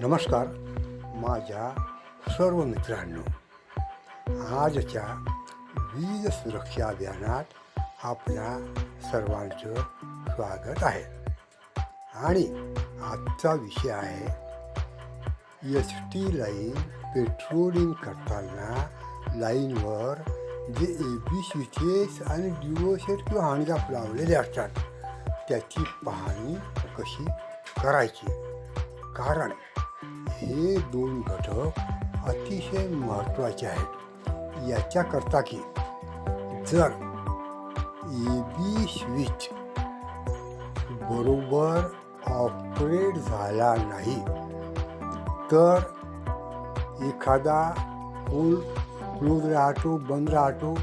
नमस्कार माझ्या सर्व मित्रांनो. आजच्या वीज सुरक्षा अभियानात आपल्या सर्वांचं स्वागत आहे. आणि आजचा विषय आहे एस टी लाईन पेट्रोलिंग करताना लाईनवर जे AB स्विचेस आणि डिओसेट किंवा हँडगॅप लावलेले असतात त्याची पाहणी कशी करायची. कारण हे दोन घटक अतिशय महत्त्वाचे आहेत. याच्याकरता की जर AB स्विच बरोबर ऑपरेट झाला नाही तर एखादा पूल क्लोज राहतो, बंद राहतो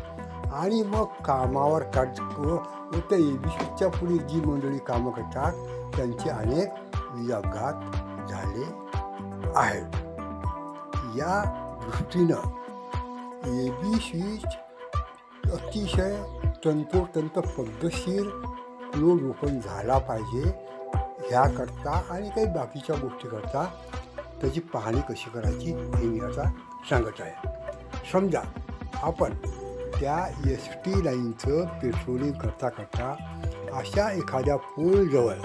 आणि मग कामावर व त्या AB स्विचच्या पुढे जी मंडळी कामं करतात त्यांचे अनेक वीज अपघात झाले आहेत. या दृष्टीनं AB स्विच अतिशय तंतोतंत पद्धतशीर क्लोज ओपन झाला पाहिजे. ह्याकरता आणि काही बाकीच्या गोष्टीकरता त्याची पाहणी कशी करायची हे मी आता सांगत आहे. समजा आपण त्या ST लाईनचं पेट्रोलिंग करता करता अशा एखाद्या पोलजवळ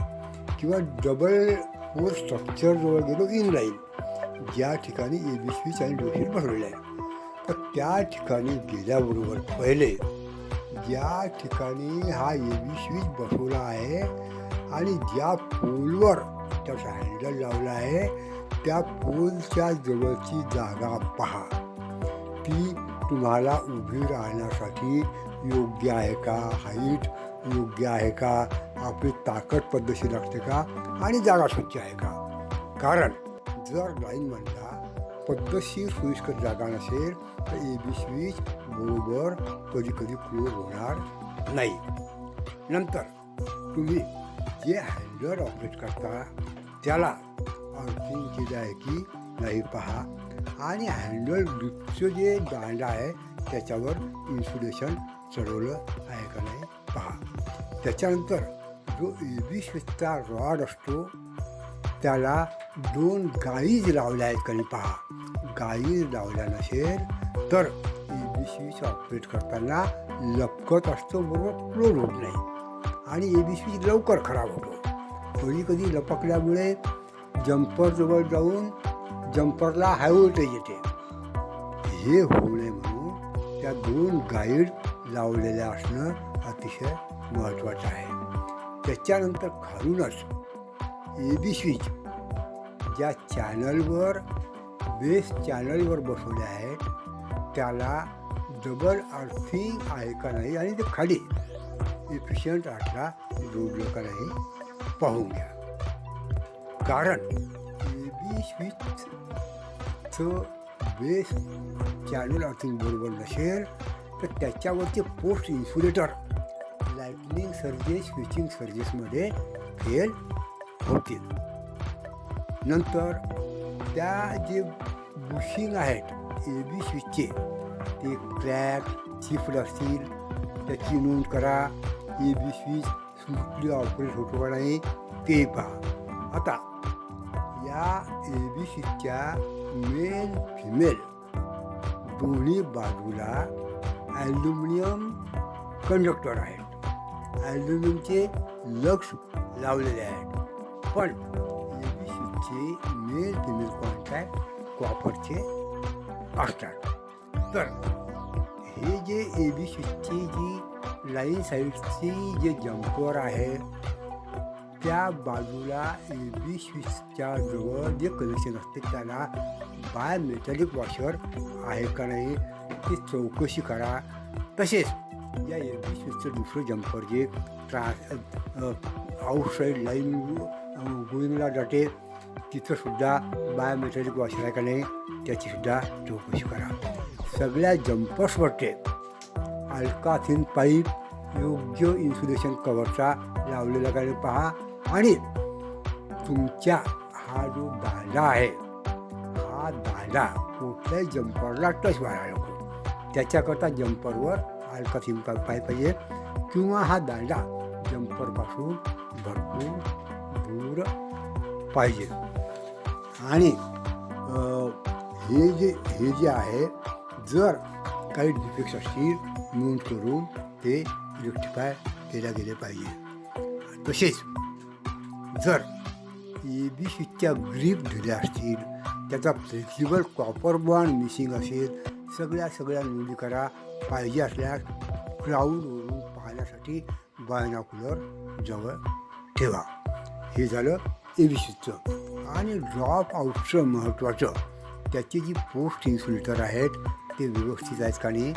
किंवा डबल पोल स्ट्रक्चरजवळ गेलो, इन लाईन ज्या ठिकाणी AB स्विच आणि डिओसेट बसवलेले आहे. तर त्या ठिकाणी गेल्याबरोबर पहिले ज्या ठिकाणी हा AB स्विच बसवला आहे आणि ज्या पोलवर त्याचा हँडल लावला आहे त्या पोलच्या जवळची जागा पहा. ती तुम्हाला उभी राहण्यासाठी योग्य आहे का, हाईट योग्य आहे का, आपली ताकद पद्धतशीर लागते का आणि जागा स्वच्छ आहे का. कारण जर लाईनमधला पद्धतशीर सोयीस्कर जागा नसेल तर AB स्विच बरोबर कधी कधी क्लोज होणार नाही. नंतर तुम्ही जे हँडल ऑपरेट करता त्याला अर्थिंग केलं आहे की नाही पहा. आणि हँडल ग्रिपचं जे दांडा आहे त्याच्यावर इन्सुलेशन चढवलं आहे का नाही पहा. त्याच्यानंतर जो AB स्विचचा रॉड असतो त्याला 2 गाईज लावल्या आहेत का नाही पहा. गाईज लावल्या नसेल तर AB स्विच ऑपरेट करताना लपकत असतो, बरोबर क्लोज होत नाही आणि AB स्विच लवकर खराब होतो. कधी कधी लपकल्यामुळे जम्परजवळ जाऊन जम्परला हाय व्होल्टेज येते. हे होऊ नये म्हणून त्या 2 गाईड लावलेल्या असणं अतिशय महत्त्वाचं आहे. त्याच्यानंतर खालूनच AB स्विच ज्या चॅनलवर बेस चॅनलवर बसवले आहेत त्याला डबल अर्थिंग आहे का नाही आणि ते खाली एफिशियंट आठला जोडलं का नाही पाहून घ्या. कारण AB स्विचचं बेस चॅनल अर्थिंग बरोबर नसेल तर त्याच्यावरचे post insulator lightning surges, switching सर्जेसमध्ये फेल होतील. नंतर त्या जे बुशिंग आहेत AB स्विचचे ते क्रॅक, चिफ्ट असतील त्याची नोंद करा. AB स्विच स्मूथली ऑपरेट होतो का नाही ते पहा. आता या AB स्विचच्या मेल फिमेल दोन्ही बाजूला ॲल्युमिनियम कंडक्टर आहेत. ॲल्युमिनियमचे लक्स लावलेले आहेत. पण AB स्विचचे मेल फिमेल कॉन्टॅक्ट कॉपरचे असतात. तर हे जे AB स्विचची जी लाईन साईडची जे जम्पर आहे त्या बाजूला AB स्विचच्या जवळ जे कनेक्शन असते त्याला बाय मेटॅलिक वॉशर आहे का नाही ती चौकशी करा. तसेच या AB स्विचचं दुसरं जम्पर जे आउटसाईड लाईन गोईंगला जाते तिथंसुद्धा बाय मेटॅलिक वॉशर आहे का नाही त्याचीसुद्धा चौकशी करा. सगळ्या जम्पर्सवरचे अल्काथिन पाईप योग्य इन्सुलेशन कव्हरचा लावलेला का नाही पहा. आणि तुमच्या हा जो दांडा आहे हा दांडा कुठल्याही जम्परला टच व्हायला नको. त्याच्याकरता जम्परवर अल्काथिन पाईप पाहिजे किंवा हा दांडा जम्परपासून भरपूर दूर पाहिजे. आणि हे जे आहे, जर काही डिफेक्ट्स असतील नोंद करून ते रेक्टिफाय केल्या गेले पाहिजे. तसेच जर ABCच्या ग्रीप दिल्या असतील, त्याचा फ्लेक्झिबल कॉपर बॉन्ड मिसिंग असेल, सगळ्या नोंदी करा. पाहिजे असल्यास क्लाऊडवरून पाहण्यासाठी बायनॉक्युलर जवळ ठेवा. हे झालं ABCचं. आणि ड्रॉप आउटचं महत्त्वाचं, त्याचे जी पोस्ट इन्सुलेटर आहेत ते व्यवस्थित आहेत का नाही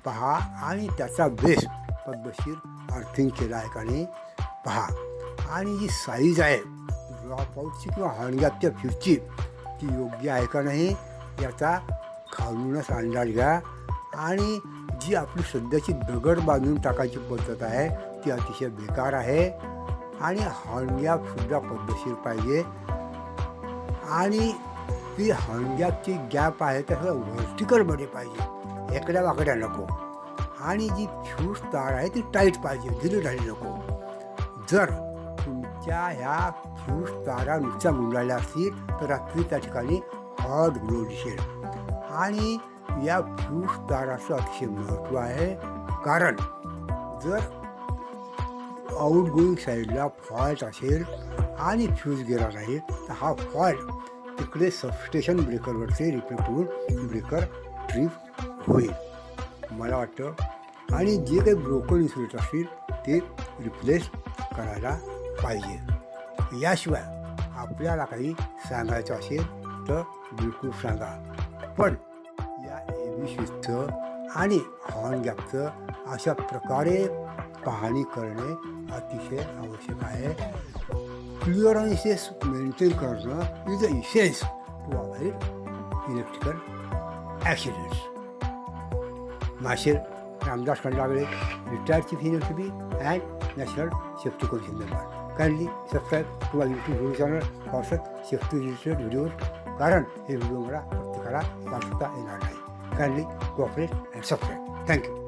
पहा, आणि त्याचा बेस पद्धतशीर अर्थिंग केला आहे का नाही पहा. आणि जी साईज आहे ड्रॉप आउटची किंवा हॉर्नगॅपच्या फ्यूजची, ती योग्य आहे का नाही याचा खालूनच अंदाज घ्या. आणि जी आपली सध्याची दगड बांधून टाकायची पद्धत आहे ती अतिशय बेकार आहे. आणि हॉर्नगॅपसुद्धा पद्धतशीर पाहिजे. आणि ती हॉर्नगॅपची गॅप आहे तर व्हर्टिकलमध्ये पाहिजे, एकड्या वाकड्या नको. आणि जी फ्यूज तार आहे ती टाईट पाहिजे, ढिली ढाली नको. जर तुमच्या ह्या फ्यूज तारा नुसत्या गुंडाळल्या असतील तर रात्री त्या ठिकाणी हॉट ग्लो दिसेल. आणि या फ्यूज ताराचं अतिशय महत्त्व आहे, कारण जर आउटगोईंग साईडला फॉल्ट असेल आणि फ्यूज गेला नाही तर हा फॉल्ट तिकडे सबस्टेशन ब्रेकरवरचे रिफ्लेक्ट होऊन ब्रेकर ट्रिप होईल मला वाटतं. आणि जे काही ब्रोकन इन्सुलेटर असतील ते रिप्लेस करायला पाहिजे. याशिवाय आपल्याला काही सांगायचं असेल तर बिलकुल सांगा. पण या ABCचं आणि हॉर्नगॅपचं अशा प्रकारे पाहणी करणे अतिशय आवश्यक आहे. क्लिअरन्सेस मेंटेन करणं is the essence to avoid electrical accidents. Mashel Ramdas Khandagale, retired chief electricity and national safety commission member. Kindly subscribe to my YouTube video channel for such safety related videos. कारण हे व्हिडिओ मला प्रत्येकाला वाचता येणार नाही. Kindly cooperate and subscribe. Thank you.